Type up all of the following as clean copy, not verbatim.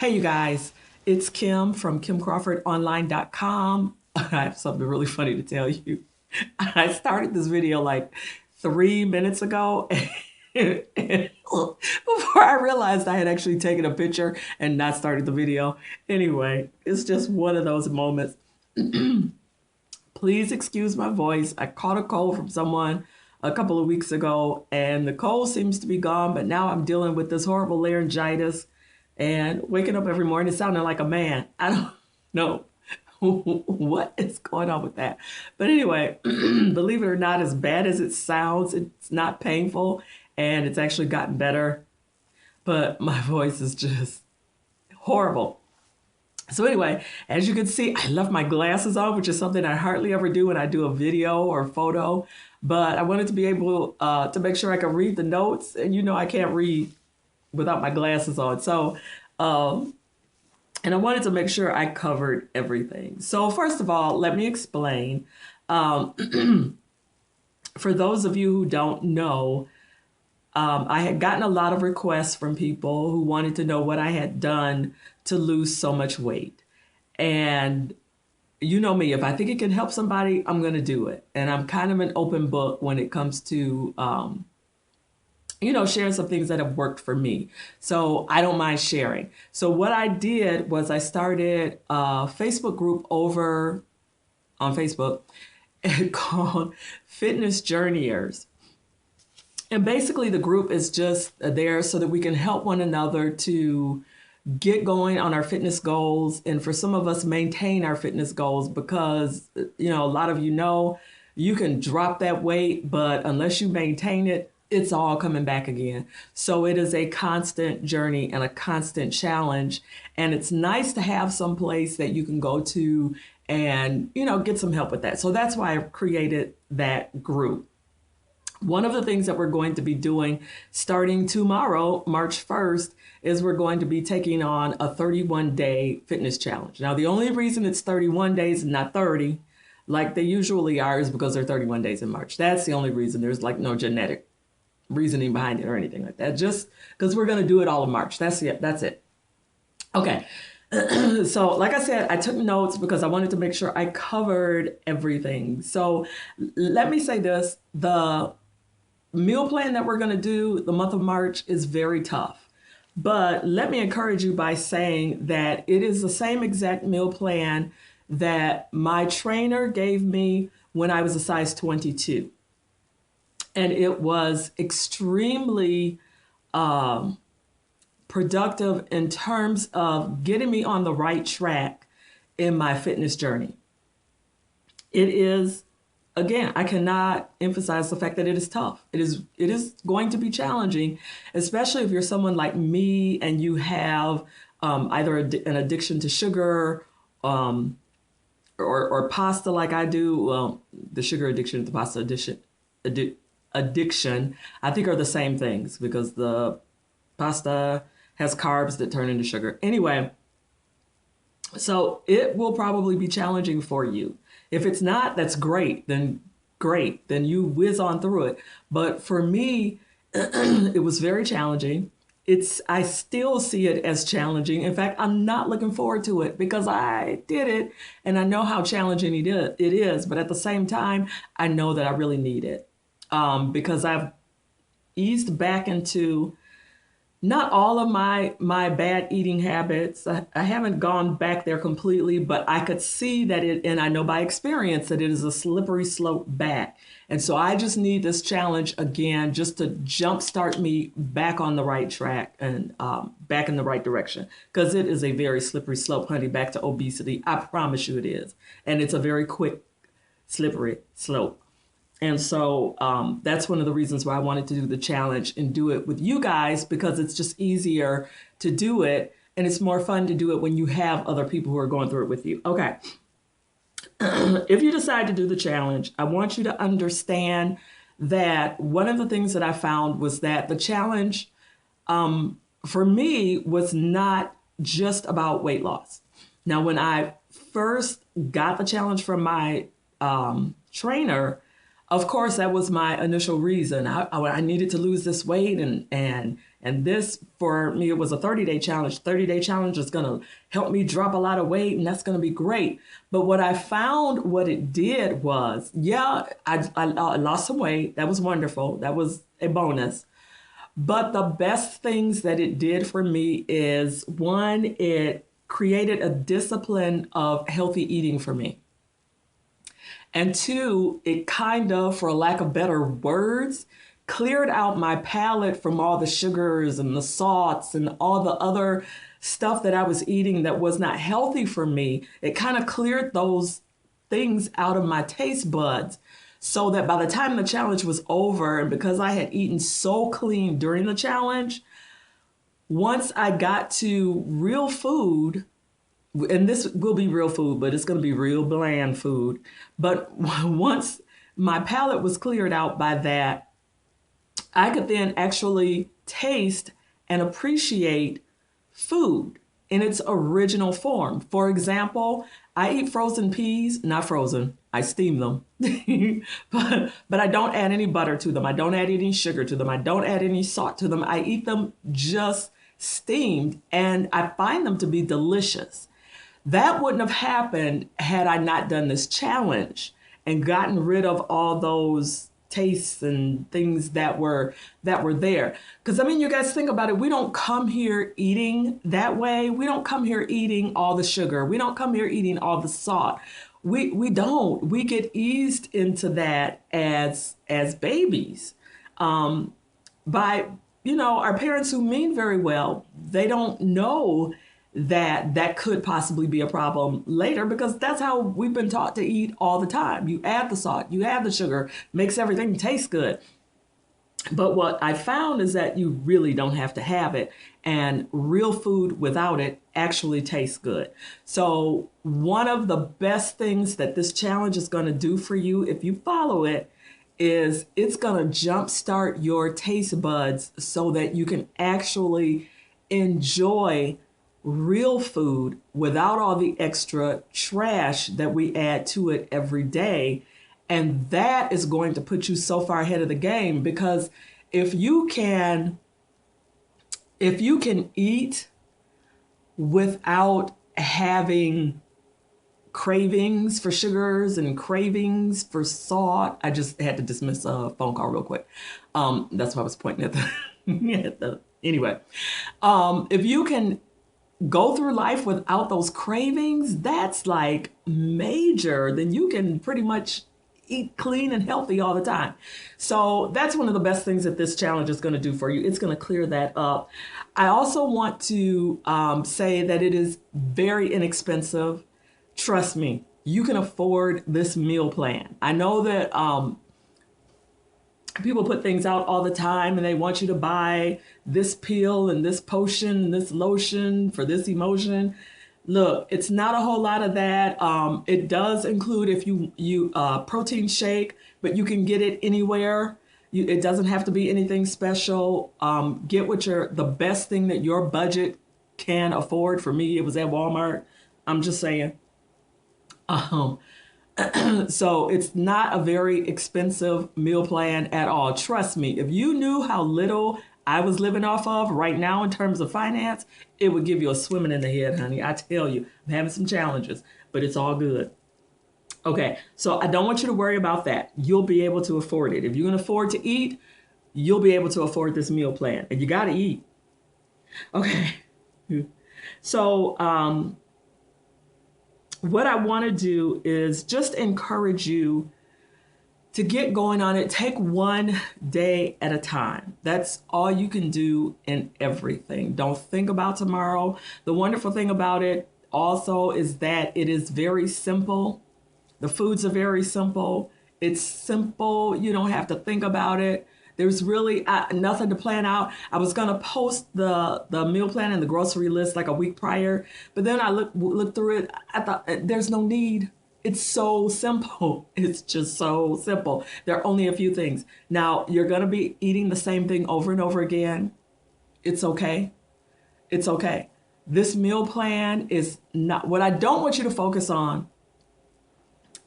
Hey, you guys, it's Kim from KimCrawfordOnline.com. I have something really funny to tell you. I started this video like 3 minutes ago. And before I realized I had actually taken a picture and not started the video. Anyway, it's just one of those moments. Please excuse my voice. I caught a cold from someone a couple of weeks ago, and the cold seems to be gone, but now I'm dealing with this horrible laryngitis and waking up every morning sounding like a man. I don't know what is going on with that. But anyway, believe it or not, as bad as it sounds, it's not painful and it's actually gotten better. But my voice is just horrible. So anyway, as you can see, I left my glasses on, which is something I hardly ever do when I do a video or photo. But I wanted to be able to make sure I could read the notes. And you know I can't read without my glasses on. So, and I wanted to make sure I covered everything. So first of all, let me explain. For those of you who don't know, I had gotten a lot of requests from people who wanted to know what I had done to lose so much weight. And you know me, if I think it can help somebody, I'm going to do it. And I'm kind of an open book when it comes to, sharing some things that have worked for me. So I don't mind sharing. So what I did was I started a Facebook group over on Facebook called Fitness Journeyers. And basically the group is just there so that we can help one another to get going on our fitness goals, and for some of us maintain our fitness goals, because a lot of you can drop that weight, but unless you maintain it, it's all coming back again. So it is a constant journey and a constant challenge, and it's nice to have some place that you can go to and get some help with that. So that's why I've created that group. One of the things that we're going to be doing starting tomorrow, March 1st, is we're going to be taking on a 31-day fitness challenge. Now, the only reason it's 31 days and not 30, like they usually are, is because they're 31 days in March. That's the only reason. There's like no genetic reasoning behind it or anything like that. Just because we're going to do it all in March. That's it. That's it. Okay. So like I said, I took notes because I wanted to make sure I covered everything. So let me say this. The meal plan that we're going to do the month of March is very tough. But let me encourage you by saying that it is the same exact meal plan that my trainer gave me when I was a size 22. And it was extremely productive in terms of getting me on the right track in my fitness journey. It is, again, I cannot emphasize the fact that it is tough. It is going to be challenging, especially if you're someone like me and you have either an addiction to sugar or pasta like I do. Well, the sugar addiction, the pasta addiction, I think are the same things because the pasta has carbs that turn into sugar. Anyway, so it will probably be challenging for you. If it's not, that's great. Then great. Then you whiz on through it. But for me, it was very challenging. I still see it as challenging. In fact, I'm not looking forward to it because I did it and I know how challenging it is. But at the same time, I know that I really need it because I've eased back into not all of my bad eating habits. I haven't gone back there completely, but I could see that and I know by experience that it is a slippery slope back. And so I just need this challenge again, just to jumpstart me back on the right track and back in the right direction, because it is a very slippery slope, honey, back to obesity. I promise you it is. And it's a very quick, slippery slope. And so that's one of the reasons why I wanted to do the challenge and do it with you guys, because it's just easier to do it. And it's more fun to do it when you have other people who are going through it with you. Okay. If you decide to do the challenge, I want you to understand that one of the things that I found was that the challenge for me was not just about weight loss. Now, when I first got the challenge from my trainer, of course, that was my initial reason. I needed to lose this weight and And this, for me, it was a 30-day challenge. 30-day challenge is going to help me drop a lot of weight, and that's going to be great. But what I found, what it did was, yeah, I lost some weight. That was wonderful. That was a bonus. But the best things that it did for me is, one, it created a discipline of healthy eating for me. And two, it kind of, for lack of better words, cleared out my palate from all the sugars and the salts and all the other stuff that I was eating that was not healthy for me. It kind of cleared those things out of my taste buds, so that by the time the challenge was over, and because I had eaten so clean during the challenge, once I got to real food, and this will be real food, but it's going to be real bland food. But once my palate was cleared out by that, I could then actually taste and appreciate food in its original form. For example, I eat frozen peas, not frozen, I steam them. but I don't add any butter to them. I don't add any sugar to them. I don't add any salt to them. I eat them just steamed, and I find them to be delicious. That wouldn't have happened had I not done this challenge and gotten rid of all those tastes and things that were there. Because I mean, you guys think about it. We don't come here eating that way. We don't come here eating all the sugar. We don't come here eating all the salt. We don't. We get eased into that as babies, by our parents who mean very well. They don't know that could possibly be a problem later, because that's how we've been taught to eat all the time. You add the salt, you add the sugar, makes everything taste good. But what I found is that you really don't have to have it, and real food without it actually tastes good. So one of the best things that this challenge is going to do for you, if you follow it, is it's going to jumpstart your taste buds so that you can actually enjoy real food without all the extra trash that we add to it every day. And that is going to put you so far ahead of the game, because if you can eat without having cravings for sugars and cravings for salt. I just had to dismiss a phone call real quick. That's why I was pointing at the anyway. If you can go through life without those cravings, that's like major. Then you can pretty much eat clean and healthy all the time. So that's one of the best things that this challenge is going to do for you. It's going to clear that up. I also want to say that it is very inexpensive. Trust me, you can afford this meal plan. I know that people put things out all the time and they want you to buy this pill and this potion and this lotion for this emotion. Look, it's not a whole lot of that. It does include, if you protein shake, but you can get it anywhere. It doesn't have to be anything special. Get the best thing that your budget can afford. For me, it was at Walmart. I'm just saying. So it's not a very expensive meal plan at all. Trust me, if you knew how little I was living off of right now in terms of finance, it would give you a swimming in the head, honey. I tell you, I'm having some challenges, but it's all good. Okay, so I don't want you to worry about that. You'll be able to afford it. If you can afford to eat, you'll be able to afford this meal plan. And you got to eat. Okay. So what I want to do is just encourage you to get going on it. Take one day at a time. That's all you can do in everything. Don't think about tomorrow. The wonderful thing about it also is that it is very simple. The foods are very simple. It's simple. You don't have to think about it. There's really nothing to plan out. I was going to post the meal plan and the grocery list like a week prior, but then I looked through it. I thought there's no need. It's so simple. It's just so simple. There are only a few things. Now, you're going to be eating the same thing over and over again. It's okay. It's okay. This meal plan is not what I don't want you to focus on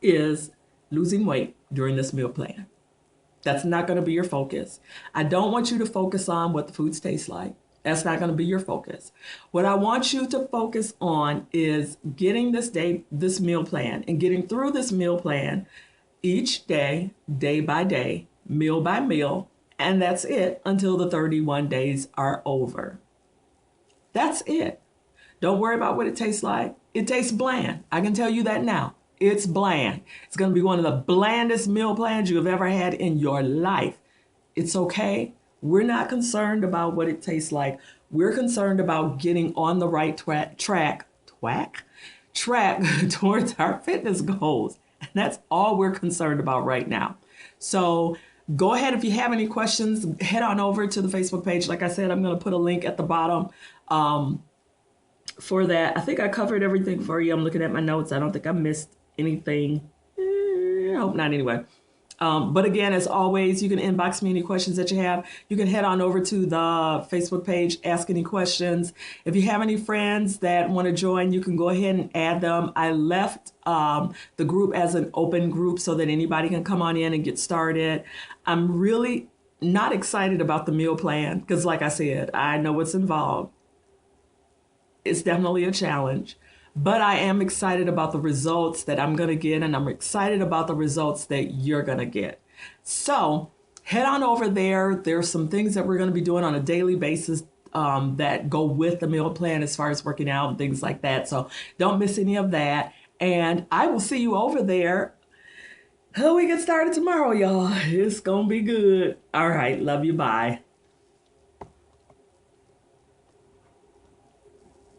is losing weight during this meal plan. That's not going to be your focus. I don't want you to focus on what the foods taste like. That's not going to be your focus. What I want you to focus on is getting this meal plan, and getting through this meal plan each day, day by day, meal by meal, and that's it until the 31 days are over. That's it. Don't worry about what it tastes like. It tastes bland. I can tell you that now. It's bland. It's going to be one of the blandest meal plans you have ever had in your life. It's okay. We're not concerned about what it tastes like. We're concerned about getting on the right track towards our fitness goals. And that's all we're concerned about right now. So go ahead. If you have any questions, head on over to the Facebook page. Like I said, I'm going to put a link at the bottom for that. I think I covered everything for you. I'm looking at my notes. I don't think I missed anything. I hope not anyway. But again, as always, you can inbox me any questions that you have. You can head on over to the Facebook page, ask any questions. If you have any friends that want to join, you can go ahead and add them. I left the group as an open group so that anybody can come on in and get started. I'm really not excited about the meal plan because, like I said, I know what's involved. It's definitely a challenge. But I am excited about the results that I'm going to get, and I'm excited about the results that you're going to get. So head on over there. There's some things that we're going to be doing on a daily basis that go with the meal plan as far as working out and things like that. So don't miss any of that. And I will see you over there. We get started tomorrow, y'all. It's going to be good. All right. Love you. Bye.